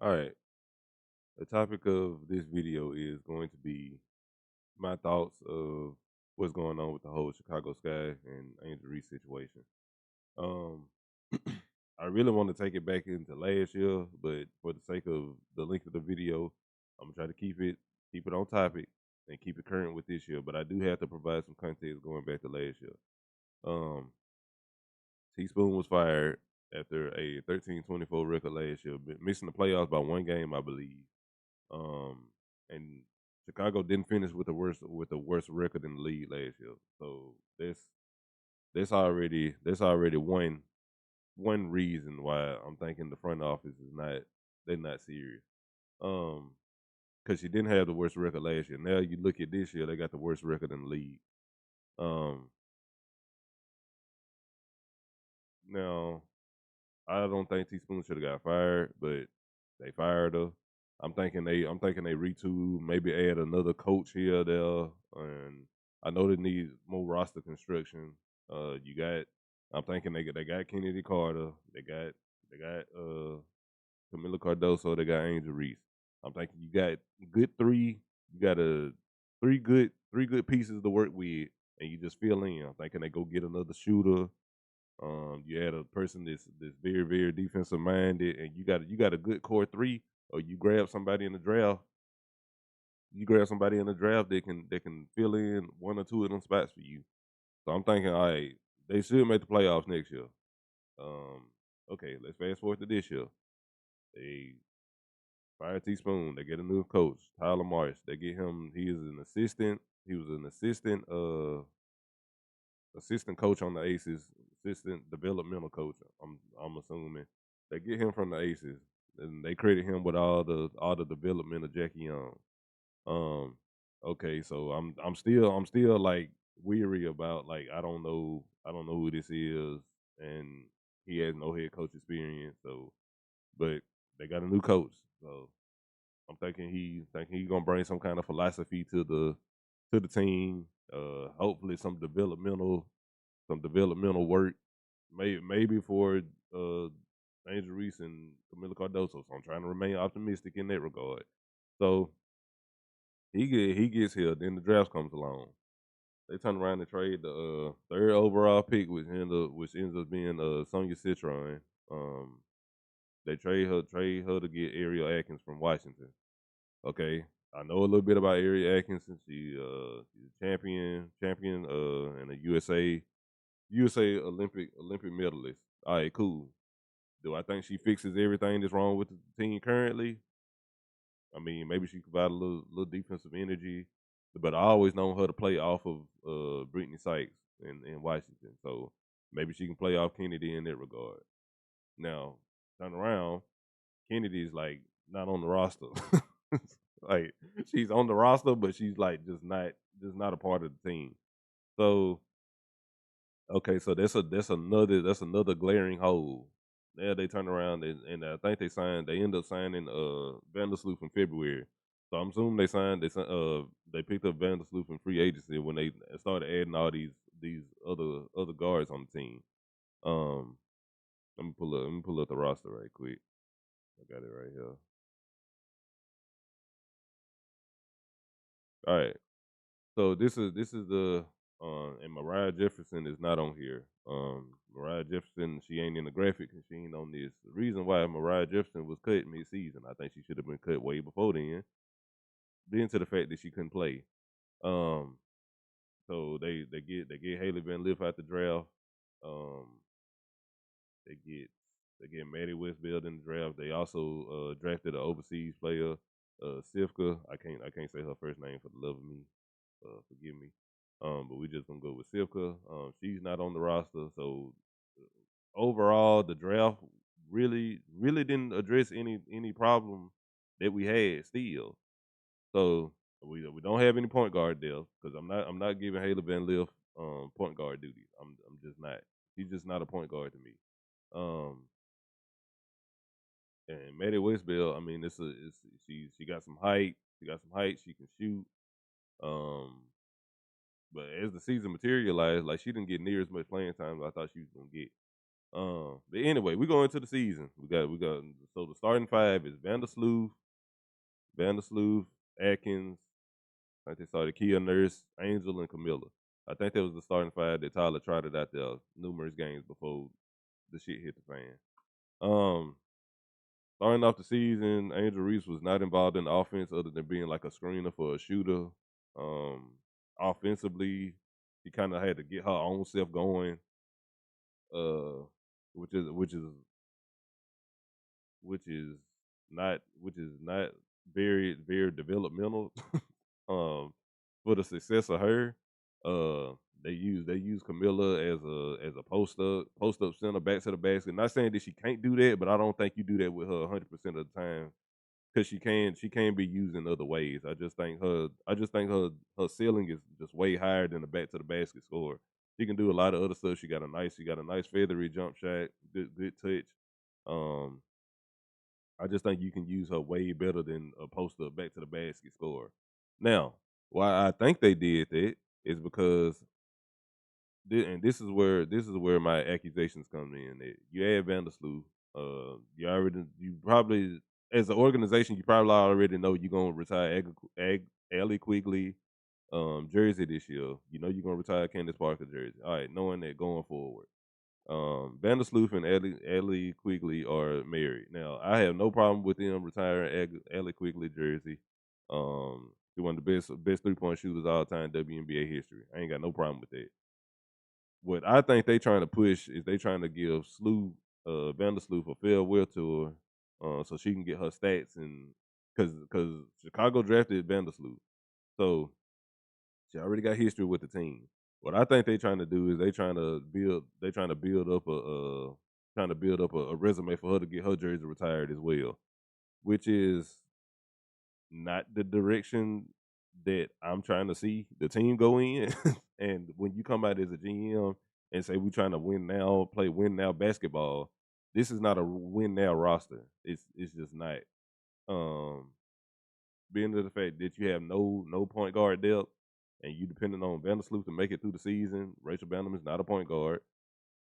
All right. The topic of this video is going to be my thoughts of what's going on with the whole Chicago Sky and Angel Reese situation. Um, I really want to take it back into last year, but for the sake of the length of the video, I'm gonna try to keep it on topic and keep it current with this year. But I do have to provide some context going back to last year. Um, Teaspoon was fired after a 13-24 record last year, missing the playoffs by one game, I believe. Um, and Chicago didn't finish with the worst record in the league last year. So that's already one reason why I'm thinking the front office is not they're not serious. Um, because she didn't have the worst record last year. Now you look at this year, they got the worst record in the league. Um, now I don't think Teaspoon should have got fired, but they fired her. I'm thinking they retool, maybe add another coach here or there, and I know they need more roster construction. You got I'm thinking they got Kennedy Carter, they got Camila Cardoso, they got Angel Reese. I'm thinking you got good three, you got a three good pieces to work with, and you just fill in. I'm thinking they go get another shooter, you add a person that's very very defensive minded, and you got a good core three, or you grab somebody in the draft. You grab somebody in the draft that can fill in one or two of them spots for you. So I'm thinking, all right, they should make the playoffs next year. Um, okay, let's fast forward to this year. They fire Teaspoon. They get a new coach, Tyler Marsh. They get him. He is an assistant. He was an assistant coach on the Aces, assistant developmental coach. I'm assuming they get him from the Aces, and they credit him with all the development of Jackie Young. Um, okay, so I'm still like weary about, like, I don't know who this is, and he has no head coach experience. So, but they got a new coach, so I'm thinking he's gonna bring some kind of philosophy to the team. Hopefully some developmental work, maybe for uh Angel Reese and Camila Cardoso. So I'm trying to remain optimistic in that regard. So he gets here, then the draft comes along. They turn around and trade the third overall pick, which ends up being Sonya Citron. Um, they trade her to get Ariel Atkins from Washington. Okay, I know a little bit about Ariel Atkins. She's a champion and a USA Olympic medalist. All right, cool. Do I think she fixes everything that's wrong with the team currently? I mean, maybe she could provide a little defensive energy, but I always known her to play off of Brittany Sykes in Washington. So maybe she can play off Kennedy in that regard. Now, turn around, Kennedy's like not on the roster. Like, she's on the roster, but she's like just not a part of the team. So okay, so that's another glaring hole. Now they turn around and I think they end up signing Vandersloot in February. So I'm assuming they picked up Vandersloot in free agency when they started adding all these other guards on the team. Um let me pull up the roster right quick. I got it right here. All right. So this is the and Mariah Jefferson is not on here. Mariah Jefferson, she ain't in the graphic and she ain't on this. The reason why Mariah Jefferson was cut mid-season, I think she should have been cut way before then. Then to the fact that she couldn't play. Um, so they get Haley Van Lith out the draft. Um, they get they get Maddie Westbeld in the draft. They also drafted an overseas player, Sivka. I can't say her first name for the love of me. Forgive me. But we just gonna go with Sivka. She's not on the roster, so overall, the draft really didn't address any problem that we had still. So we don't have any point guard depth because I'm not giving Haley Van Lith point guard duties. I'm just not. She's just not a point guard to me. Um, and Maddie Westbell, I mean, she got some height. She got some height. She can shoot. Um, But as the season materialized, like, she didn't get near as much playing time as I thought she was gonna get. But anyway, we go into the season. We got so the starting five is Vandersloot, Atkins. I think they started Kia Nurse, Angel, and Camilla. I think that was the starting five that Tyler trotted out there numerous games before the shit hit the fan. Um, Starting off the season, Angel Reese was not involved in the offense other than being like a screener for a shooter. Um, Offensively, he kind of had to get her own self going, uh, which is which is not very developmental. um, for the success of her, uh, they use Camilla as a post up center back to the basket. Not saying that she can't do that, but I don't think you do that with her 100% of the time because she can be used in other ways. I just think her ceiling is just way higher than the back to the basket score. She can do a lot of other stuff. She got a nice feathery jump shot, good touch. Um, I just think you can use her way better than a post up back to the basket scorer. Now, why I think they did that is because and this is where my accusations come in. That you add Vandersloot, you probably as an organization you probably already know you're gonna retire Allie Quigley jersey this year. You know you're gonna retire Candace Parker jersey. All right, knowing that going forward. Vandersloot and Ellie Quigley are married. Now, I have no problem with them retiring Ellie Quigley jersey. She's one of the best 3-point shooters all time WNBA history. I ain't got no problem with that. What I think they trying to push is they trying to give Vandersloot a farewell tour, so she can get her stats and because Chicago drafted Vandersloot, so she already got history with the team. What I think they trying to do is trying to build up a resume for her to get her jersey retired as well, which is not the direction that I'm trying to see the team go in. And when you come out as a GM and say we trying to win now, play win now basketball, this is not a win now roster. It's just not. Um, Being to the fact that you have no point guard depth and you depending on Vandersloot to make it through the season. Rachel Banham is not a point guard.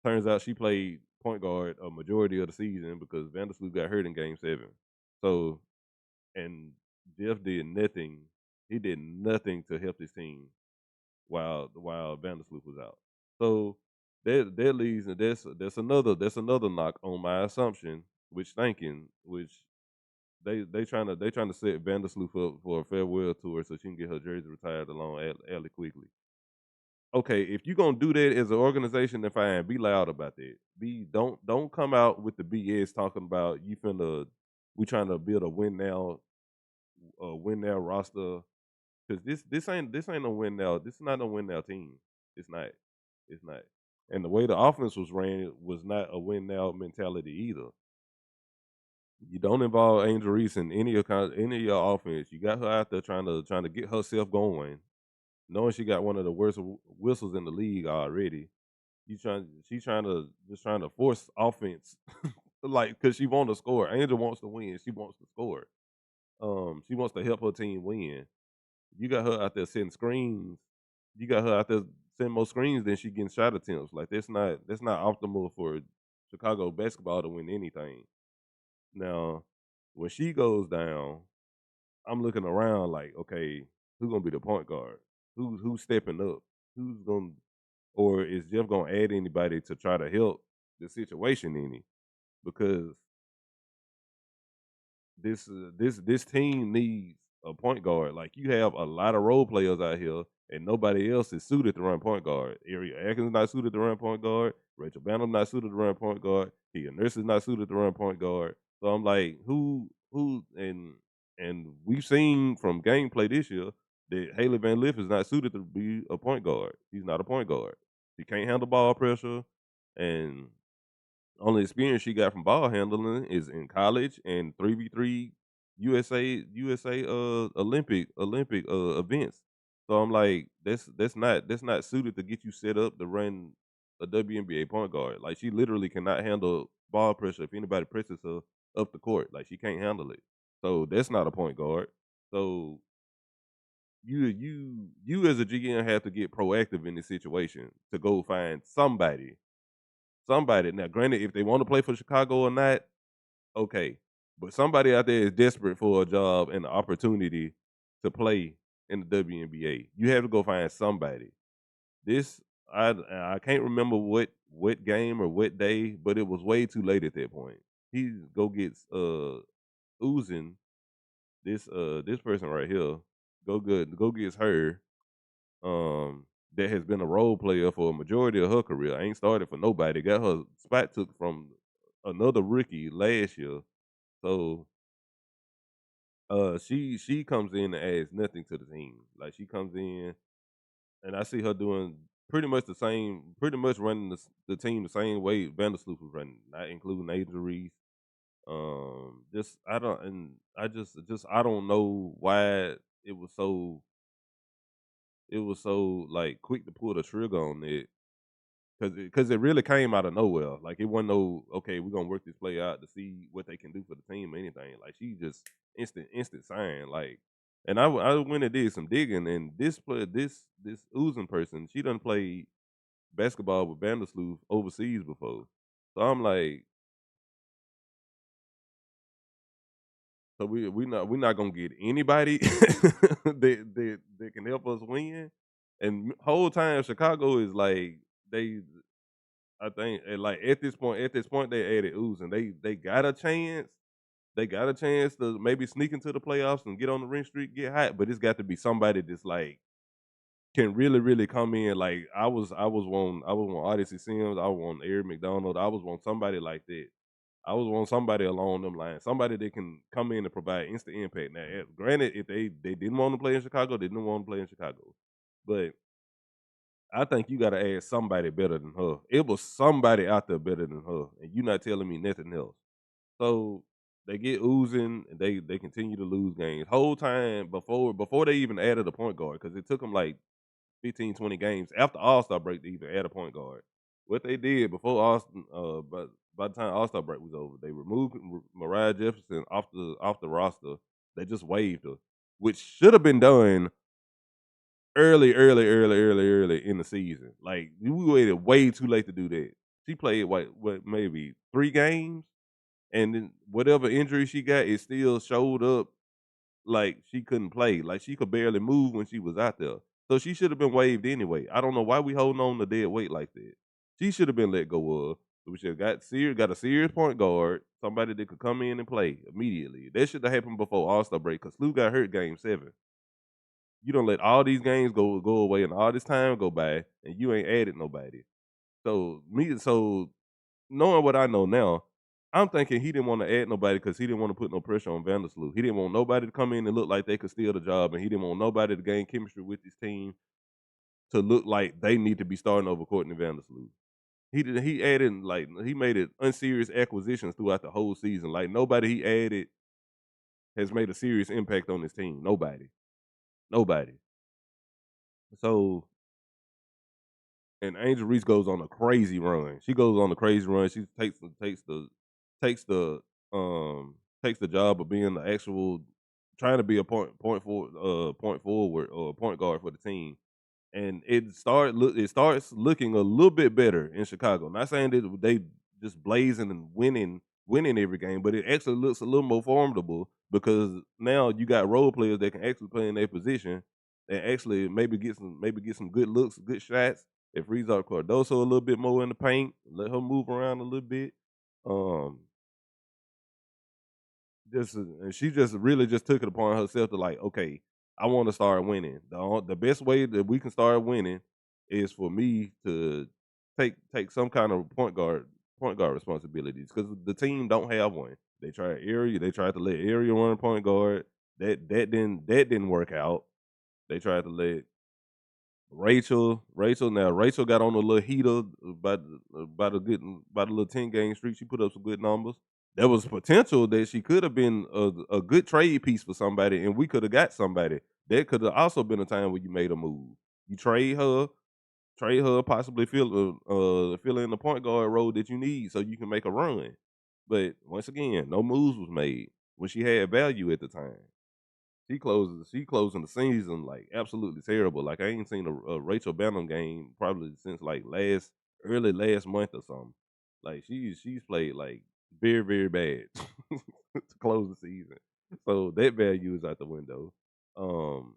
Turns out she played point guard a majority of the season because Vandersloot got hurt in game 7. So and Jeff did nothing. He did nothing to help his team while Vandersloot was out. So that leads and that's another knock on my assumption, which they trying to set Vandersloot up for a farewell tour so she can get her jersey retired along Allie quickly. Okay, if you're gonna do that as an organization, then fine, be loud about that. Don't come out with the BS talking about we trying to build a win now roster because this ain't no win now. This is not no win now team. It's not. It's not. And the way the offense was ran was not a win now mentality either. You don't involve Angel Reese in any of your offense. You got her out there trying to get herself going, knowing she got one of the worst whistles in the league already. She's trying to force offense, like because she wants to score. Angel wants to win. She wants to score. She wants to help her team win. You got her out there setting screens. You got her out there setting more screens than she getting shot attempts. Like that's not optimal for Chicago basketball to win anything. Now, when she goes down, I'm looking around like, okay, who's gonna be the point guard? Who's stepping up? Who's gonna or is Jeff gonna add anybody to try to help the situation any? Because this team needs a point guard. Like you have a lot of role players out here, and nobody else is suited to run point guard. Ari Atkins not suited to run point guard. Rachel Banham not suited to run point guard. Kia Nurse is not suited to run point guard. So I'm like, who and we've seen from gameplay this year that Haley Van Lith is not suited to be a point guard. He's not a point guard. He can't handle ball pressure, and only experience she got from ball handling is in college and 3v3 USA Olympic events. So I'm like, that's not suited to get you set up to run a WNBA point guard. Like she literally cannot handle ball pressure if anybody presses her up the court. Like she can't handle it. So that's not a point guard. So you as a GM have to get proactive in this situation to go find somebody somebody. Now, granted, if they want to play for Chicago or not, okay. But somebody out there is desperate for a job and the opportunity to play in the WNBA. You have to go find somebody. This I can't remember what game or what day, but it was way too late at that point. He go gets oozing this person right here. Go gets her that has been a role player for a majority of her career. Ain't started for nobody. Got her spot took from another rookie last year. So she comes in and adds nothing to the team. Like she comes in and I see her doing pretty much running the team the same way Vandersloot was running, not including Angel Reese. Just I don't and I just I don't know why it was so like quick to pull the trigger on it because it really came out of nowhere. Like it wasn't no okay, we're gonna work this play out to see what they can do for the team or anything. Like she just instant sign. Like, and I went and did some digging, and this oozing person, she done played basketball with Vandersloot overseas before. So I'm like, so we not gonna get anybody that can help us win. And whole time Chicago is like they I think like at this point they added Ooze and they got a chance. They got a chance to maybe sneak into the playoffs and get on the ring streak, get hot, but it's got to be somebody that's like can really come in. Like I was on Odyssey Sims, I was on Eric McDonald, I was on somebody like that. I was on somebody along them lines, somebody that can come in and provide instant impact. Now, granted, if they didn't want to play in Chicago, they didn't want to play in Chicago, but I think you got to add somebody better than her. It was somebody out there better than her, and you not telling me nothing else. So they get oozing, and they continue to lose games. Whole time before they even added a point guard, because it took them like 15, 20 games after All Star break to even add a point guard. What they did before Austin, but by the time All Star break was over, they removed Mariah Jefferson off the roster. They just waived her, which should have been done early in the season. Like we waited way too late to do that. She played what maybe 3 games, and then whatever injury she got, it still showed up like she couldn't play. Like she could barely move when she was out there. So she should have been waived anyway. I don't know why we holding on to dead weight like that. She should have been let go of. We should have got a serious point guard, somebody that could come in and play immediately. That should have happened before All Star break because Lou got hurt game 7. You don't let all these games go away and all this time go by, and you ain't added nobody. So knowing what I know now, I'm thinking he didn't want to add nobody because he didn't want to put no pressure on Vandersloot. He didn't want nobody to come in and look like they could steal the job, and he didn't want nobody to gain chemistry with his team to look like they need to be starting over Courtney Vandersloot. He added like he made it unserious acquisitions throughout the whole season. Like nobody he added has made a serious impact on his team. Nobody. So and Angel Reese goes on a crazy run. She goes on a crazy run. She takes the takes the job of being the actual trying to be a point forward or point guard for the team. And it starts looking a little bit better in Chicago. Not saying that they just blazing and winning every game, but it actually looks a little more formidable because now you got role players that can actually play in their position and actually maybe get some good looks, good shots. It frees up Cardoso a little bit more in the paint, let her move around a little bit. Um, just and she just really just took it upon herself to like, okay, I want to start winning. The best way that we can start winning is for me to take some kind of point guard responsibilities because the team don't have one. They tried to let Area run point guard. That didn't work out. They tried to let Rachel got on a little heater about a little 10 game streak. She put up some good numbers. There was potential that she could have been a good trade piece for somebody, and we could have got somebody. That could have also been a time where you made a move. You trade her, possibly fill in the point guard role that you need so you can make a run. But once again, no moves was made when she had value at the time. She closing the season like absolutely terrible. Like I ain't seen a Rachel Banham game probably since like early last month or something. Like she's played like very very bad to close the season. So that value is out the window. Um,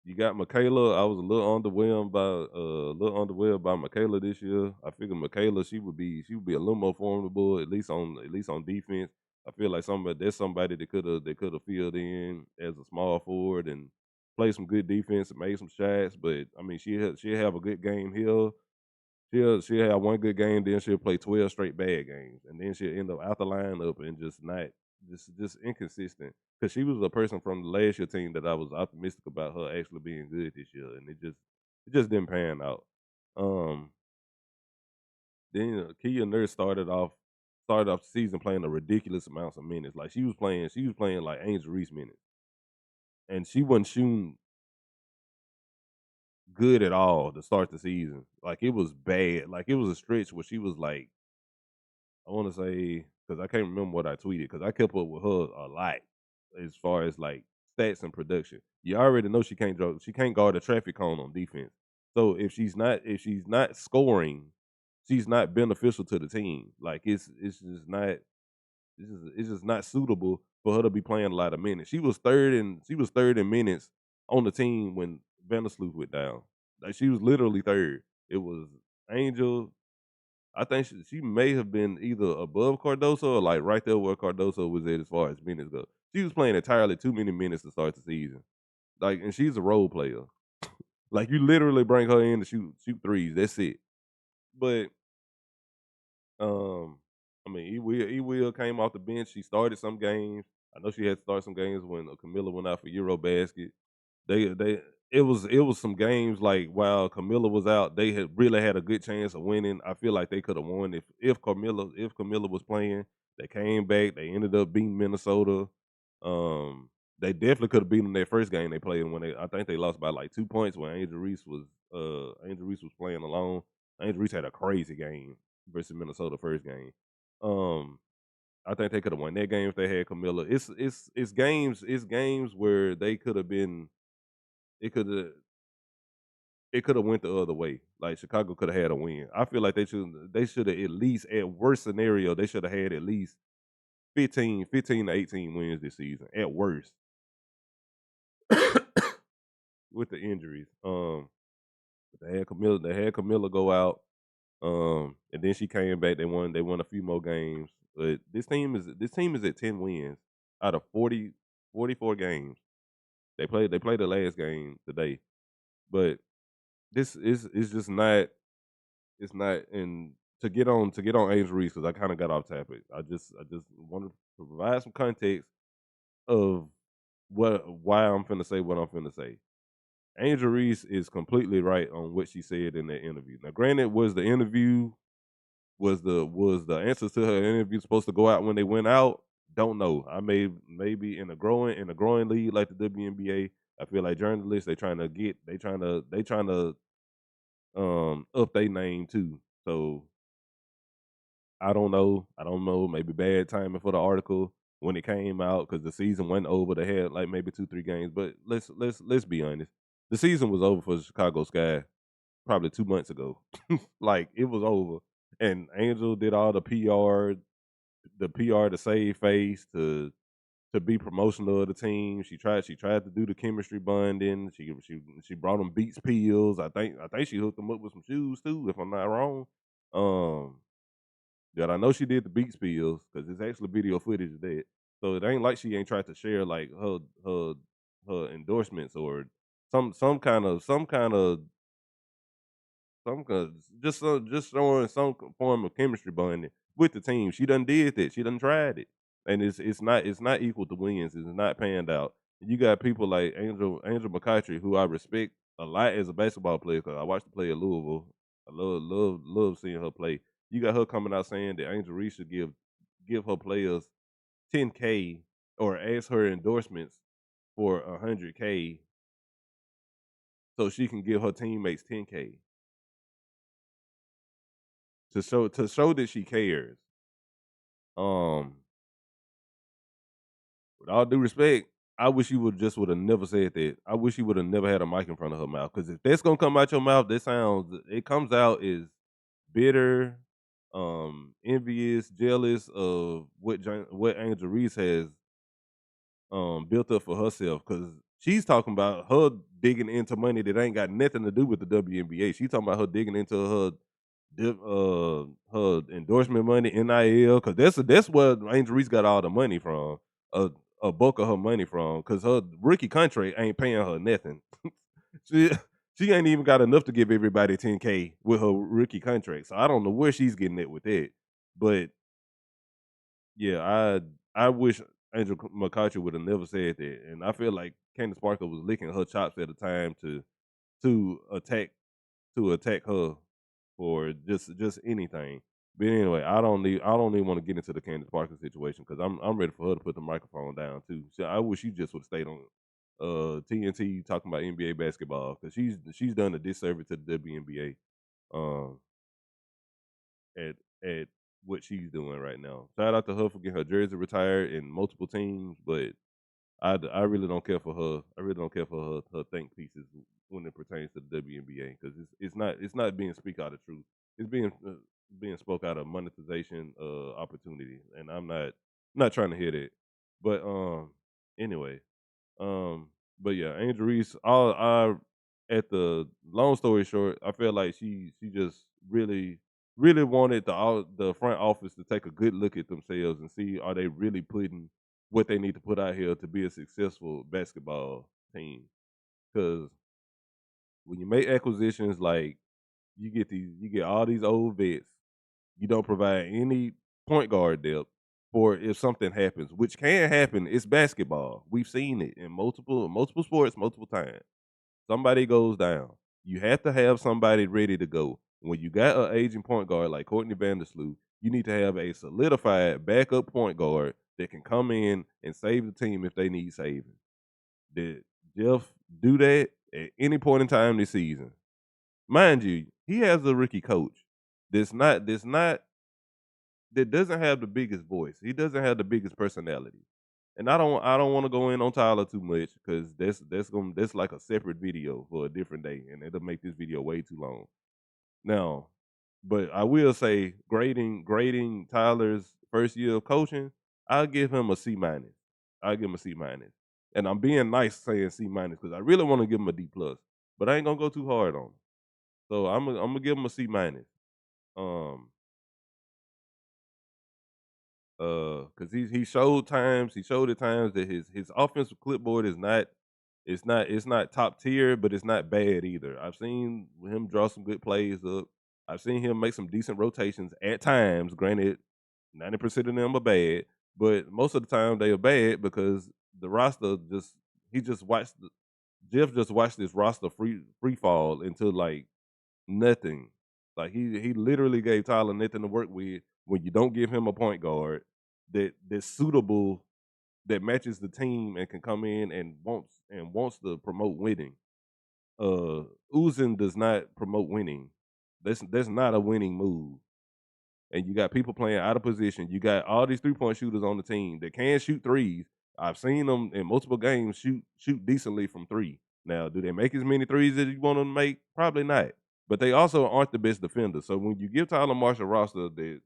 you got Michaela. I was a little underwhelmed by Michaela this year. I figured Michaela she would be a little more formidable at least on defense. I feel like somebody that could have filled in as a small forward and played some good defense and made some shots. But I mean, she'll have a good game here. She'll have one good game, then she'll play 12 straight bad games, and then she'll end up out the lineup and just not just inconsistent. Because she was a person from the last year team that I was optimistic about her actually being good this year, and it just didn't pan out. Um, then Kia Nurse started off the season playing a ridiculous amounts of minutes. Like she was playing like Angel Reese minutes, and she wasn't shooting good at all to start the season. Like it was bad. Like it was a stretch where she was like I want to say because I can't remember what I tweeted because I kept up with her a lot as far as like stats and production. You already know she can't guard a traffic cone on defense. So if she's not scoring, she's not beneficial to the team. Like it's just not suitable for her to be playing a lot of minutes. She was third in minutes on the team when Vandersloot went down. Like she was literally third. It was Angel, I think she may have been either above Cardoso or like right there where Cardoso was at as far as minutes go. She was playing entirely too many minutes to start the season. Like, and she's a role player. Like, you literally bring her in to shoot threes. That's it. But um, I mean, E Will came off the bench. She started some games. I know she had to start some games when Camilla went out for EuroBasket. They it was some games like while Camilla was out, they had really had a good chance of winning. I feel like they could have won if Camilla was playing. They came back. They ended up beating Minnesota. Um, they definitely could have beaten their first game they played when I think they lost by like 2 points when Angel Reese was playing alone. Angel Reese had a crazy game versus Minnesota first game. Um, I think they could have won that game if they had Camilla. It's games where they could have been it could have it could have went the other way. Like Chicago could have had a win. I feel like they should have at least at worst scenario they should have had at least 15 to 18 wins this season at worst with the injuries. They had Camilla go out. And then she came back. They won a few more games. But this team is at 10 wins out of 44 games. They played the last game today. But this is just not it's not and to get on Angel Reese because I kind of got off topic. I just wanted to provide some context of why I'm finna say what I'm finna say. Angel Reese is completely right on what she said in that interview. Now, granted, was the answers to her interview supposed to go out when they went out? Don't know. I maybe in a growing league like the WNBA. I feel like journalists they trying to up their name too. So I don't know. I don't know. Maybe bad timing for the article when it came out because the season went over. They had like maybe 2 3 games, but let's be honest. The season was over for the Chicago Sky probably 2 months ago. Like it was over, and Angel did all the PR to save face to be promotional of the team. She tried to do the chemistry bonding. She brought them Beats pills. I think she hooked them up with some shoes too, if I'm not wrong. Um, that I know she did the Beats pills because there's actually video footage of that. So it ain't like she ain't tried to share like her endorsements or some kind of just showing form of chemistry bonding with the team. She done did that. She done tried it, and it's not equal to wins. It's not panned out. You got people like Angel McCoughtry, who I respect a lot as a basketball player because I watched her play at Louisville. I love seeing her play. You got her coming out saying that Angel Reese should give her players 10K or ask her endorsements for 100K so she can give her teammates 10K to show that she cares. Um, with all due respect, I wish you would have never said that. I wish you would have never had a mic in front of her mouth. Because if that's gonna come out your mouth, it comes out as bitter. envious, jealous of what Angel Reese has built up for herself because she's talking about her digging into money that ain't got nothing to do with the WNBA. She's talking about her digging into her endorsement money, NIL, because that's where Angel Reese got all the money from. A a bulk of her money from because her rookie contract ain't paying her nothing. she she ain't even got enough to give everybody 10K with her rookie contract. So I don't know where she's getting it with it. But yeah, I wish Angel McCutcheon would have never said that, and I feel like Candace Parker was licking her chops at the time to attack to attack her for just anything. But anyway, I don't even want to get into the Candace Parker situation because I'm ready for her to put the microphone down too. So I wish she just would have stayed on TNT talking about NBA basketball because she's done a disservice to the WNBA. Um, at at what she's doing right now. Shout out to her for getting her jersey retired in multiple teams, but I really don't care for her. I really don't care for her think pieces when it pertains to the WNBA because it's not being speak out of truth. It's being spoke out of monetization opportunity, and I'm not trying to hear that. But anyway, um, but yeah, Angel Reese. All I at the long story short, I feel like she just really wanted the front office to take a good look at themselves and see are they really putting what they need to put out here to be a successful basketball team. Because when you make acquisitions like you get all these old vets, you don't provide any point guard depth for if something happens, which can happen. It's basketball. We've seen it in multiple sports, multiple times. Somebody goes down. You have to have somebody ready to go. When you got an aging point guard like Courtney Vandersloot, you need to have a solidified backup point guard that can come in and save the team if they need saving. Did Jeff do that at any point in time this season? Mind you, he has a rookie coach that's not that doesn't have the biggest voice. He doesn't have the biggest personality. And I don't want to go in on Tyler too much because that's like a separate video for a different day, and it'll make this video way too long. Now, but I will say grading Tyler's first year of coaching, I'll give him a C minus. I'll give him a C minus. And I'm being nice saying C minus because I really want to give him a D plus, but I ain't gonna go too hard on him. So I'm gonna give him a C minus. Um, because he showed at times that his offensive clipboard is not it's not top tier, but it's not bad either. I've seen him draw some good plays up. I've seen him make some decent rotations at times. Granted, 90% of them are bad, but most of the time they are bad because the roster just he just watched Jeff just watched this roster free fall into like nothing. Like he literally gave Tyler nothing to work with when you don't give him a point guard that's suitable that matches the team and can come in and wants to promote winning. Uzin does not promote winning. That's not a winning move. And you got people playing out of position. You got all these 3-point shooters on the team that can shoot threes. I've seen them in multiple games shoot decently from three. Now, do they make as many threes as you want them to make? Probably not. But they also aren't the best defenders. So when you give Tyler Marshall a roster that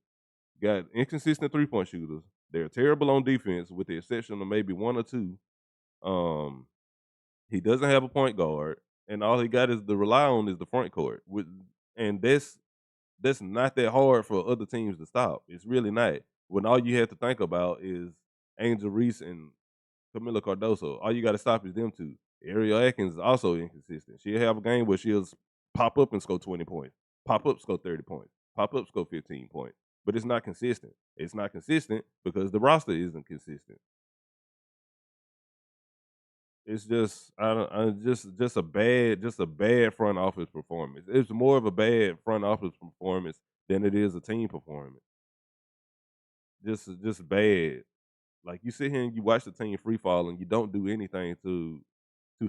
got inconsistent 3-point shooters, they're terrible on defense, with the exception of maybe one or two. Um, he doesn't have a point guard, and all he got is to rely on is the front court. And that's not that hard for other teams to stop. It's really not. When all you have to think about is Angel Reese and Camila Cardoso. All you got to stop is them two. Ariel Atkins is also inconsistent. She'll have a game where she'll pop up and score 20 points, pop up, score 30 points, pop up, score 15 points. But it's not consistent. It's not consistent because the roster isn't consistent. It's just just a bad front office performance. It's more of a bad front office performance than it is a team performance. Just bad. Like you sit here and you watch the team free fall and you don't do anything to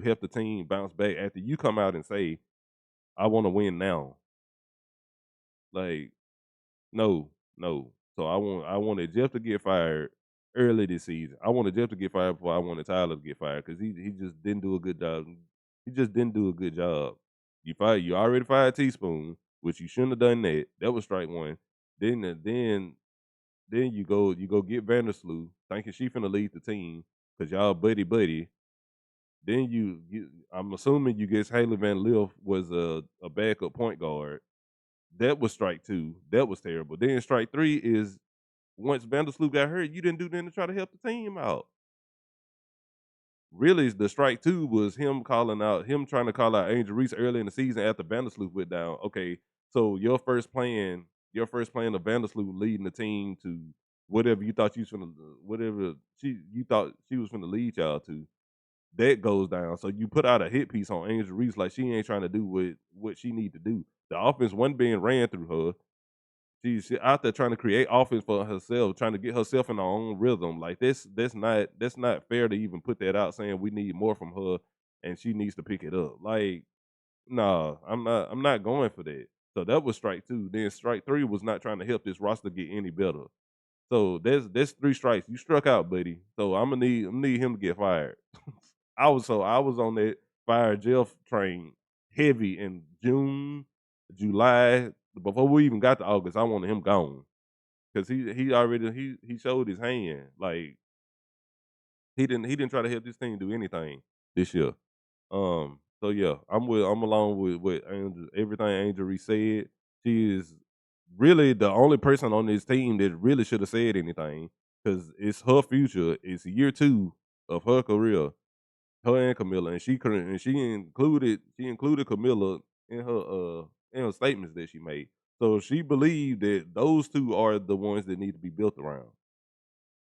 help the team bounce back after you come out and say, I want to win now. Like, no, no. So I wanted Jeff to get fired early this season. I wanted Jeff to get fired before I wanted Tyler to get fired because he just didn't do a good job. He just didn't do a good job. You already fired Teaspoon, which you shouldn't have done that. That was strike one. Then you go get Vandersloot, thinking she finna lead the team because y'all buddy. Then I'm assuming you guess Haley Van Lith was a backup point guard. That was strike two. That was terrible. Then strike three is once Vandersloot got hurt, you didn't do nothing to try to help the team out. Really, the strike two was him trying to call out Angel Reese early in the season after Vandersloot went down. Okay, so your first plan of Vandersloot leading the team to whatever you thought whatever you thought she was gonna lead y'all to, that goes down. So you put out a hit piece on Angel Reese like she ain't trying to do what she need to do. The offense wasn't being ran through her. She out there trying to create offense for herself, trying to get herself in her own rhythm. Like that's not fair to even put that out saying we need more from her and she needs to pick it up. Like, nah, I'm not going for that. So that was strike two. Then strike three was not trying to help this roster get any better. So that's three strikes. You struck out, buddy. So I'm gonna need him to get fired. I was on that fire Jeff train heavy in June, July. Before we even got to August, I wanted him gone because he already he showed his hand. Like he didn't try to help this team do anything this year. So yeah, I'm along with Angel, everything Angel Reese said. She is really the only person on this team that really should have said anything because it's her future. It's year two of her career, her and Camilla, and she included Camilla in her statements that she made. So she believed that those two are the ones that need to be built around.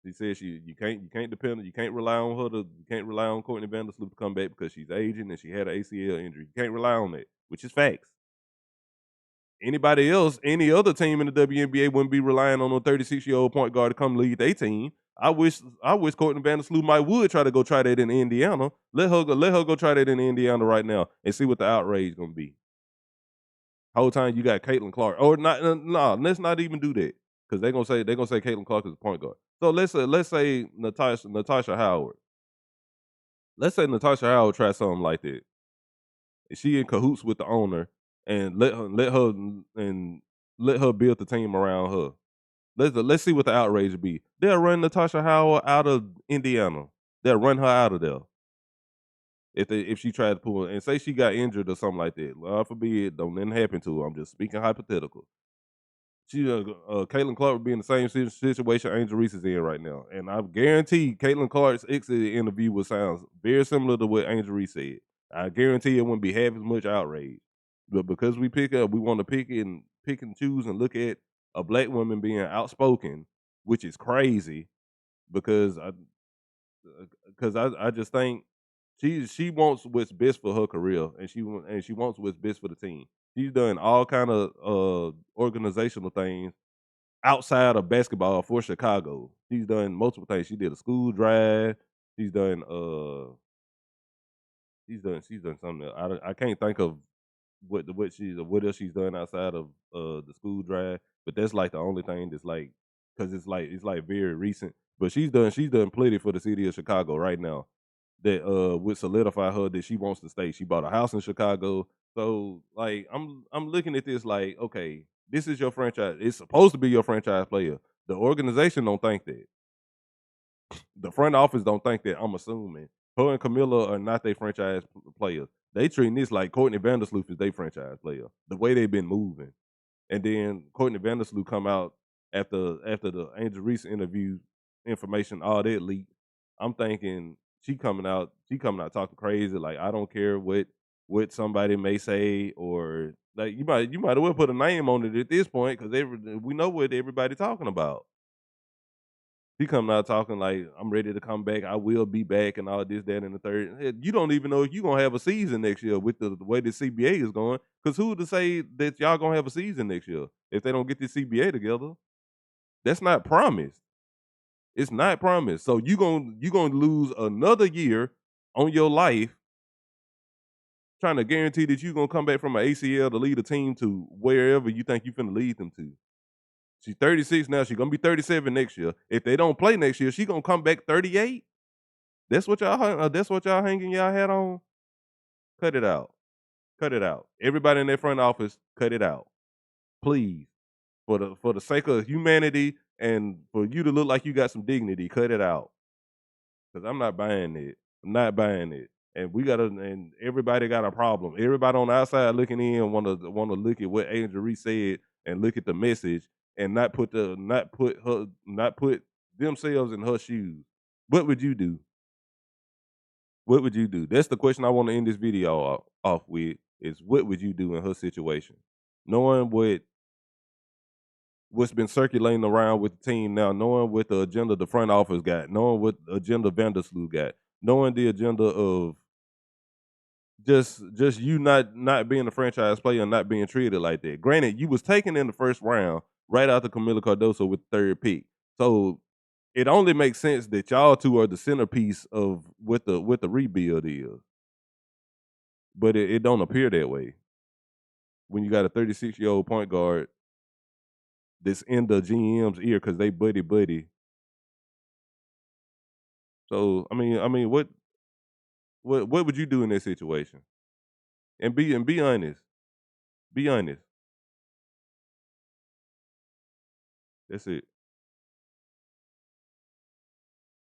She said you can't rely on you can't rely on Courtney Vandersloot to come back because she's aging and she had an ACL injury. You can't rely on that, which is facts. Anybody else, any other team in the WNBA wouldn't be relying on a 36-year-old point guard to come lead their team. I wish Courtney Vandersloot would try to go try that in Indiana. Let her go try that in Indiana right now and see what the outrage gonna be. Whole time you got Caitlin Clark. Or not no, let's not even do that. Because they're gonna say Caitlin Clark is a point guard. So let's say Natasha Howard. Let's say Natasha Howard try something like that. And she in cahoots with the owner and let her build the team around her. Let's see what the outrage be. They'll run Natasha Howard out of Indiana. They'll run her out of there if she tried to pull and say she got injured or something like that. God forbid, don't nothing happen to her. I'm just speaking hypothetical. Caitlin Clark would be in the same situation Angel Reese is in right now, and I guarantee Caitlin Clark's exit interview would sound very similar to what Angel Reese said. I guarantee it wouldn't be half as much outrage, but because we want to pick and choose and look at a black woman being outspoken, which is crazy because I just think she wants what's best for her career, and she wants what's best for the team. She's done all kind of organizational things outside of basketball for Chicago. She's done multiple things. She did a school drive. She's done she's done something else. I can't think of what else she's done outside of the school drive, but that's like the only thing that's like because it's like very recent. But she's done plenty for the city of Chicago right now that would solidify her that she wants to stay. She bought a house in Chicago. So like I'm looking at this like, okay, this is your franchise. It's supposed to be your franchise player. The organization don't think that. The front office don't think that, I'm assuming. Her and Camilla are not their franchise players. They treating this like Courtney Vandersloot is their franchise player. The way they've been moving. And then Courtney Vandersloot come out after the Angel Reese interview information, all that leaked. I'm thinking she coming out talking crazy, like I don't care what somebody may say, or like you might as well put a name on it at this point because we know what everybody talking about. He coming out talking like I'm ready to come back. I will be back and all this, that, and the third. You don't even know if you're gonna have a season next year with the way the CBA is going. Because who to say that y'all gonna have a season next year if they don't get this CBA together? That's not promised. It's not promised. So you gonna lose another year on your life trying to guarantee that you're gonna come back from an ACL to lead a team to wherever you think you finna lead them to. She's 36 now. She's gonna be 37 next year. If they don't play next year, she gonna come back 38. That's what y'all hanging y'all hat on. Cut it out. Cut it out. Everybody in their front office, cut it out, please. For the sake of humanity and for you to look like you got some dignity, cut it out. Cause I'm not buying it. I'm not buying it. And everybody got a problem. Everybody on the outside looking in wanna look at what Angel Reese said and look at the message and not put themselves in her shoes. What would you do? What would you do? That's the question I want to end this video off with is what would you do in her situation? Knowing what's been circulating around with the team now, knowing what the agenda the front office got, knowing what agenda Vandersloot got, knowing the agenda of just you not being a franchise player and not being treated like that. Granted, you was taken in the first round right after Camila Cardoso with the third pick. So it only makes sense that y'all two are the centerpiece of what the rebuild is. But it don't appear that way when you got a 36-year-old point guard that's in the GM's ear because they buddy. So I mean, what would you do in that situation? And be honest. Be honest. That's it.